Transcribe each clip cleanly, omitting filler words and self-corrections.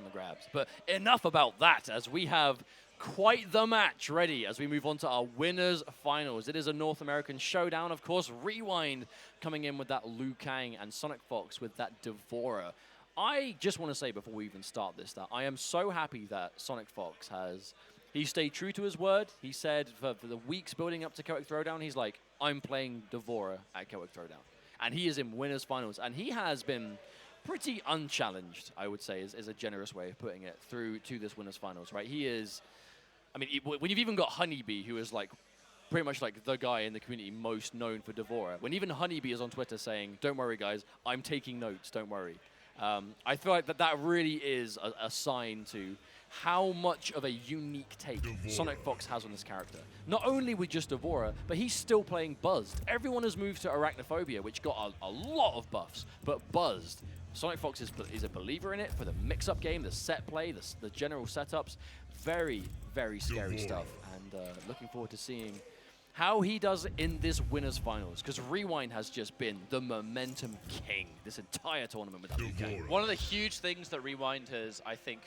in the grabs. But enough about that, as we have quite the match ready as we move on to our winners finals. It is a North American showdown, of course. Rewind coming in with that Liu Kang and SonicFox with that Devourer. I just want to say before we even start this that I am so happy that SonicFox he stayed true to his word. He said for the weeks building up to Celtic Throwdown, he's like, I'm playing Devourer at Celtic Throwdown. And he is in winners finals. And he has been pretty unchallenged, I would say, is a generous way of putting it, through to this winners finals, right? He is, I mean, when you've even got Honeybee, who is like pretty much like the guy in the community most known for Devourer, when even Honeybee is on Twitter saying, don't worry, guys, I'm taking notes, don't worry. I feel like that really is a sign to how much of a unique take SonicFox has on this character. Not only with just Devourer, but he's still playing Buzzed. Everyone has moved to Arachnophobia, which got a lot of buffs, but Buzzed. SonicFox is a believer in it for the mix-up game, the set play, the general setups. Very, very scary stuff, and looking forward to seeing how he does in this winners finals, because Rewind has just been the momentum king this entire tournament with that Liu Kang. One of the huge things that Rewind has, I think,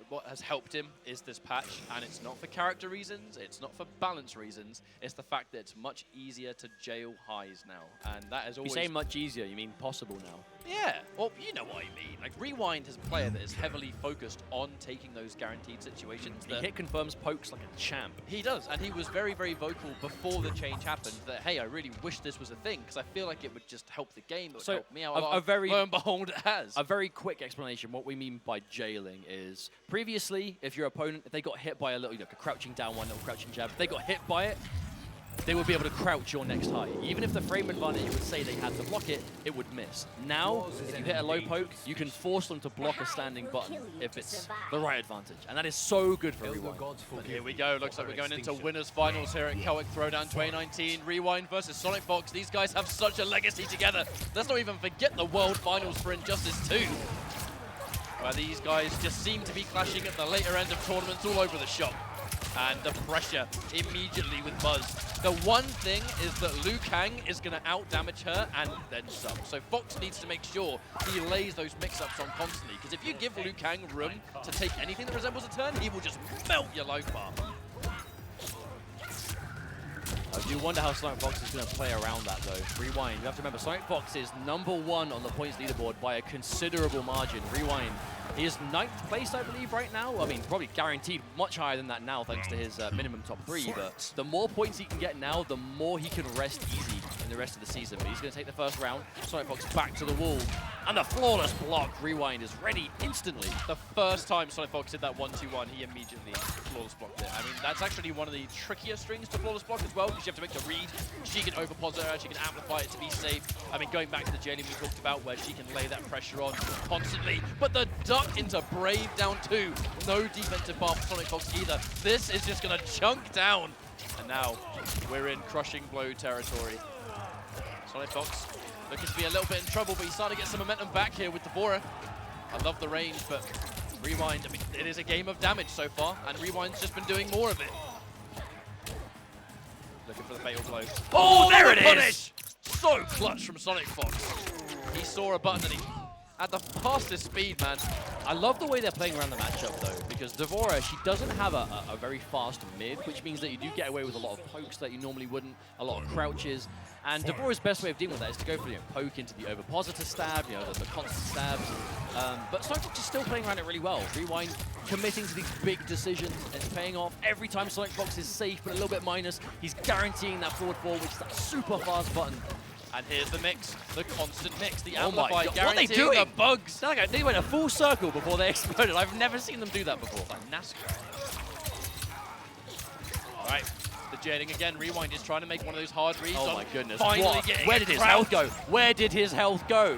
what has helped him is this patch, and it's not for character reasons, it's not for balance reasons, it's the fact that it's much easier to jail highs now, and that is always... You say much easier, you mean possible now? Yeah, well, you know what I mean. Like, Rewind is a player that is heavily focused on taking those guaranteed situations. He hit confirms pokes like a champ. He does, and he was very, very vocal before the change happened that, hey, I really wish this was a thing, because I feel like it would just help the game, it would help me out a lot. Lo and behold, it has. A very quick explanation. What we mean by jailing is, previously, if your opponent, if they got hit by a little, a crouching down one, little crouching jab, if they got hit by it, they would be able to crouch your next high. Even if the frame advantage would say they had to block it, it would miss. Now, if you hit a low poke, you can force them to block a standing button if it's the right advantage. And that is so good for Rewind. But here we go. Looks like we're going into winners finals here at Celtic Throwdown 2019. Rewind versus SonicFox. These guys have such a legacy together. Let's not even forget the World Finals for Injustice 2. Where these guys just seem to be clashing at the later end of tournaments all over the shop. And the pressure immediately with Buzz. The one thing is that Liu Kang is going to out-damage her and then some. So Fox needs to make sure he lays those mix-ups on constantly, because if you give Liu Kang room to take anything that resembles a turn, he will just melt your life bar. I do wonder how SonicFox is going to play around that, though. Rewind, you have to remember, SonicFox is #1 on the points leaderboard by a considerable margin. Rewind, he is 9th place, I believe, right now. I mean, probably guaranteed much higher than that now, thanks to his minimum top 3. But the more points he can get now, the more he can rest easy in the rest of the season. But he's going to take the first round. SonicFox back to the wall. And a flawless block. Rewind is ready instantly. The first time SonicFox did that 1-2-1, he immediately flawless blocked it. I mean, that's actually one of the trickier strings to flawless block as well, because you have to make the read. She can overposit her, she can amplify it to be safe. I mean, going back to the jailing we talked about, where she can lay that pressure on constantly. But the duck into Brave down 2. No defensive bar for SonicFox either. This is just going to chunk down. And now we're in crushing blow territory. SonicFox looking to be a little bit in trouble, but he's starting to get some momentum back here with Devourer. I love the range, but Rewind, I mean, it is a game of damage so far, and Rewind's just been doing more of it. Looking for the fatal blow. Oh, there it is! So clutch from SonicFox. He saw a button and he at the fastest speed, man. I love the way they're playing around the matchup, though, because Devourer, she doesn't have a very fast mid, which means that you do get away with a lot of pokes that you normally wouldn't, a lot of crouches. And Devourer's best way of dealing with that is to go for poke into the ovipositor stab, the constant stabs. But SonicFox is still playing around it really well. Rewind committing to these big decisions, and it's paying off. Every time SonicFox is safe, but a little bit minus, he's guaranteeing that forward 4, which is that super fast button. And here's the mix, the constant mix, the amplify, guaranteeing what are they doing? The bugs. They went a full circle before they exploded. I've never seen them do that before. Like NASCAR. All right, the jailing again. Rewind is trying to make one of those hard reads. Oh my goodness. Finally getting Where did his health go? Where did his health go?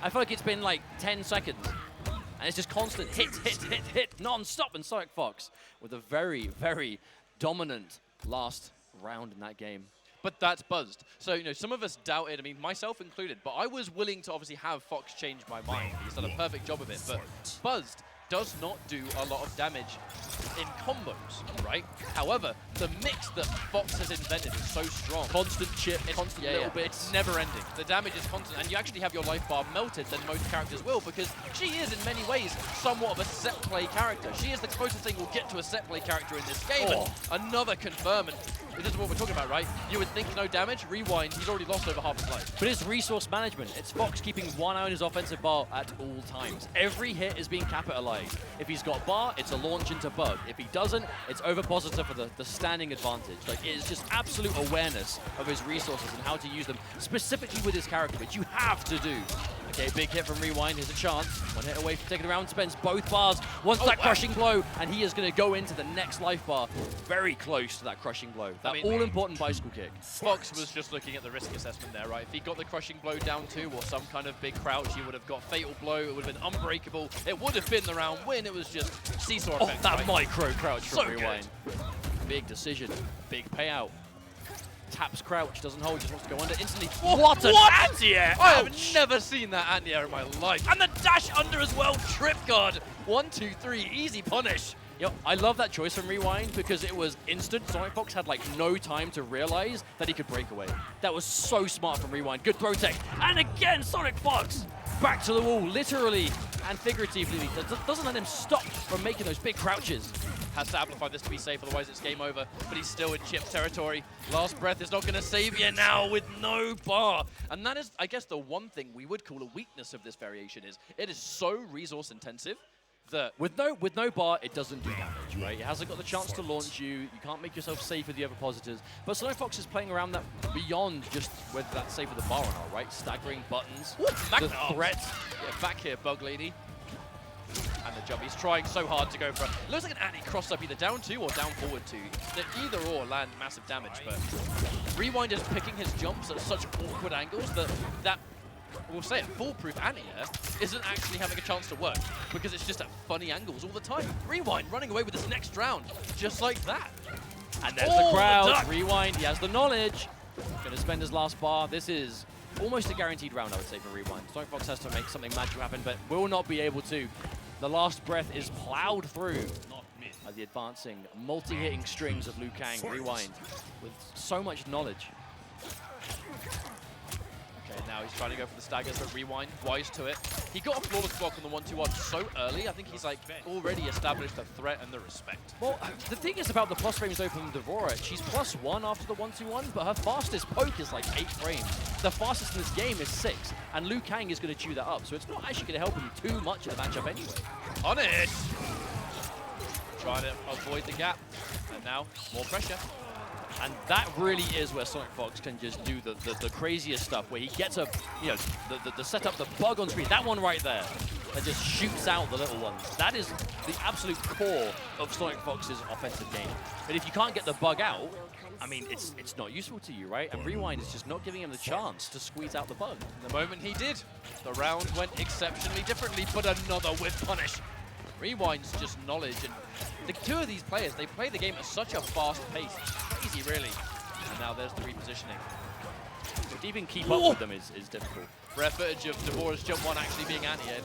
I feel like it's been like 10 seconds. And it's just constant hit, non-stop. And SonicFox with a very, very dominant last round in that game. But that's Buzzed. So, some of us doubted, I mean, myself included, but I was willing to obviously have Fox change my mind. He's done a perfect job of it, but Buzzed does not do a lot of damage. in combos, right? However, the mix that Fox has invented is so strong. Constant chip, constant little bits. It's never ending. The damage is constant, and you actually have your life bar melted than most characters will, because she is in many ways somewhat of a set play character. She is the closest thing we'll get to a set play character in this game. And another confirm, and this is what we're talking about, right? You would think no damage, rewind, he's already lost over half his life. But it's resource management. It's Fox keeping one eye on his offensive bar at all times. Every hit is being capitalized. If he's got bar, it's a launch into bug. If he doesn't, it's overpositor for the standing advantage. Like, it's just absolute awareness of his resources and how to use them, specifically with his character, which you have to do. Okay, big hit from Rewind. Here's a chance. One hit away from taking the round. Spends both bars. Wants that crushing blow, and he is going to go into the next life bar. Very close to that crushing blow. That all-important bicycle kick. Fox was just looking at the risk assessment there, right? If he got the crushing blow down 2 or some kind of big crouch, he would have got fatal blow. It would have been unbreakable. It would have been the round win. It was just seesaw effect. That micro crouch from Rewind. Good. Big decision. Big payout. Taps crouch, doesn't hold, just wants to go under instantly. What an anti-air! I have never seen that anti-air in my life. And the dash under as well, trip guard. 1, 2, 3, easy punish. Yo, I love that choice from Rewind because it was instant. SonicFox had like no time to realize that he could break away. That was so smart from Rewind. Good throw tech. And again, SonicFox back to the wall, literally and figuratively. Doesn't let him stop from making those big crouches. Has to amplify this to be safe, otherwise it's game over. But he's still in chip territory. Last breath is not going to save you now with no bar. And that is, I guess, the one thing we would call a weakness of this variation is it is so resource intensive that with no bar, it doesn't do damage, right? It hasn't got the chance to launch you. You can't make yourself safe with the other positors. But SonicFox is playing around that beyond just whether that's safe with the bar or not, right? Staggering buttons, the threat. Yeah, back here, Bug Lady. And the jump. He's trying so hard to go for it. Looks like an anti-cross up either down 2 or down forward 2. That either or land massive damage, but Rewind is picking his jumps at such awkward angles that we'll say it, foolproof anti-air isn't actually having a chance to work because it's just at funny angles all the time. Rewind running away with this next round, just like that. And there's the crowd. Rewind, he has the knowledge. Going to spend his last bar. This is almost a guaranteed round, I would say, for Rewind. SonicFox has to make something magical happen, but will not be able to. The last breath is plowed through by the advancing, multi-hitting strings of Liu Kang. Rewind with so much knowledge. Okay, now he's trying to go for the staggers, but Rewind, wise to it. He got a flawless block on the 1-2-1 so early, I think he's like already established the threat and the respect. Well, the thing is about the plus frames open from Devora, she's +1 after the 1-2-1, but her fastest poke is like 8 frames. The fastest in this game is 6, and Liu Kang is going to chew that up, so it's not actually going to help him too much in the matchup anyway. Punish! Trying to avoid the gap, and now more pressure. And that really is where SonicFox can just do the craziest stuff, where he gets a, you know, the setup, the bug on screen, that one right there, that just shoots out the little ones. That is the absolute core of SonicFox's offensive game. But if you can't get the bug out, I mean, it's not useful to you, right? And Rewind is just not giving him the chance to squeeze out the bug. The moment he did, the round went exceptionally differently, but another whip punish. Rewind's just knowledge, and the two of these players, they play the game at such a fast pace. It's crazy, really. And now there's the repositioning. But to even keep up with them is difficult. Rare footage of Devora's jump 1 actually being anti-aired.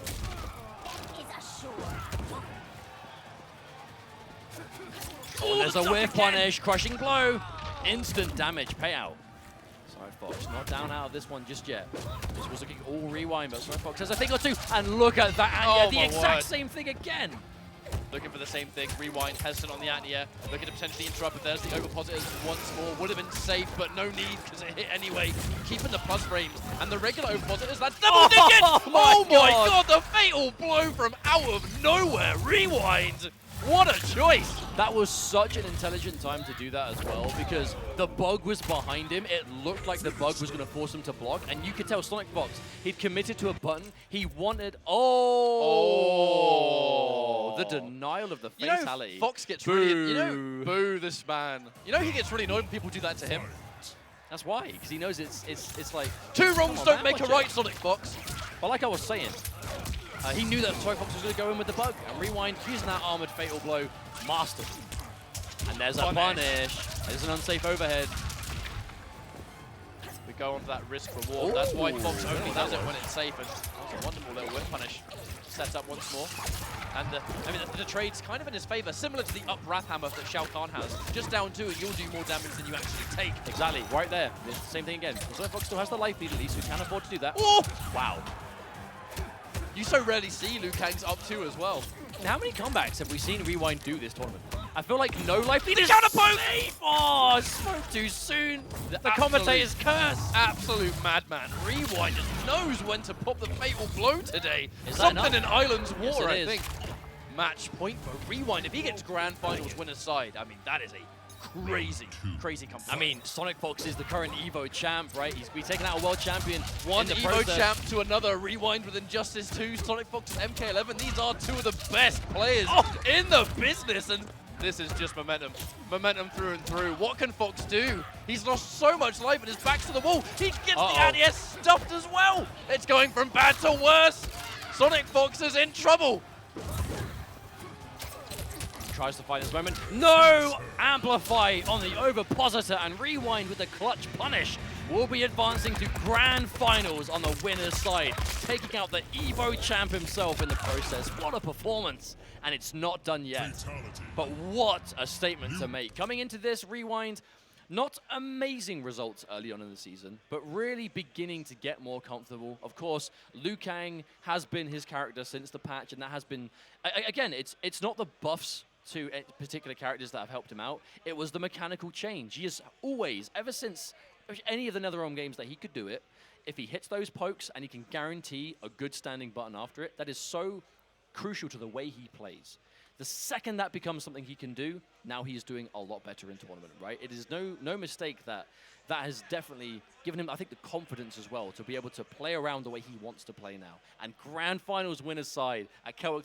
Oh, there's a whiff punish, crushing blow, instant damage payout. SonicFox not down out of this one just yet. This was looking all Rewind, but SonicFox has a thing or two, and look at that, and the exact same thing again. Looking for the same thing. Rewind hesitant on the anti-air, looking to potentially interrupt, but there's the overpositors once more. Would have been safe, but no need because it hit anyway. Keeping the plus frames, and the regular overpositors, that's double digit! Oh my god, the fatal blow from out of nowhere. Rewind! What a choice! That was such an intelligent time to do that as well, because the bug was behind him. It looked like the bug was going to force him to block, and you could tell SonicFox, he'd committed to a button. He wanted... the denial of the fatality. You know, Fox gets really... You know, boo this man. You know he gets really annoyed when people do that to him. That's why, because he knows it's like... Two wrongs don't make a right, SonicFox. But like I was saying, he knew that SonicFox was going to go in with the bug, and Rewind, using that armored fatal blow, mastered. And there's a punish. There's an unsafe overhead. We go on to that risk reward. That's why Fox only does it when it's safe, and that's a wonderful little whip punish. Set up once more. And I mean, the trade's kind of in his favor, similar to the up Wrath Hammer that Shao Kahn has. Just down 2 and you'll do more damage than you actually take. Exactly, right there. It's the same thing again. SonicFox still has the life lead at least, so he can afford to do that. Oh! Wow. You so rarely see Liu Kang's up 2 as well. How many comebacks have we seen Rewind do this tournament? I feel like no life lead is counterpoint! safe! Oh, spoke too soon. The commentator's curse. Absolute madman. Rewind just knows when to pop the fatal blow today. Is that Something enough? in Island's Yes, War, it I is. think. Match point for Rewind. If he gets Grand Finals winner's side, I mean, that is a crazy, crazy comeback. I mean, SonicFox is the current Evo champ, right? He's taken out a world champion. One in the Evo process. champ to another. Rewind with Injustice 2, SonicFox and MK11. These are 2 of the best players in the business, and this is just momentum. Momentum through and through. What can Fox do? He's lost so much life and his back's to the wall. He gets the anti-S stuffed as well. It's going from bad to worse. SonicFox is in trouble. Tries to fight this moment. No! Amplify on the Ovipositor, and Rewind with the clutch punish will be advancing to grand finals on the winner's side, taking out the Evo champ himself in the process. What a performance! And it's not done yet. But what a statement to make. Coming into this, Rewind, not amazing results early on in the season, but really beginning to get more comfortable. Of course, Liu Kang has been his character since the patch, and that has been, again, it's not the buffs to particular characters that have helped him out. It was the mechanical change. He has always, ever since any of the NetherRealm games that he could do it, if he hits those pokes and he can guarantee a good standing button after it, that is so crucial to the way he plays. The second that becomes something he can do, now he is doing a lot better in tournament, right? It is no mistake that has definitely given him, I think, the confidence as well to be able to play around the way he wants to play now. And grand finals winner's side at Celtic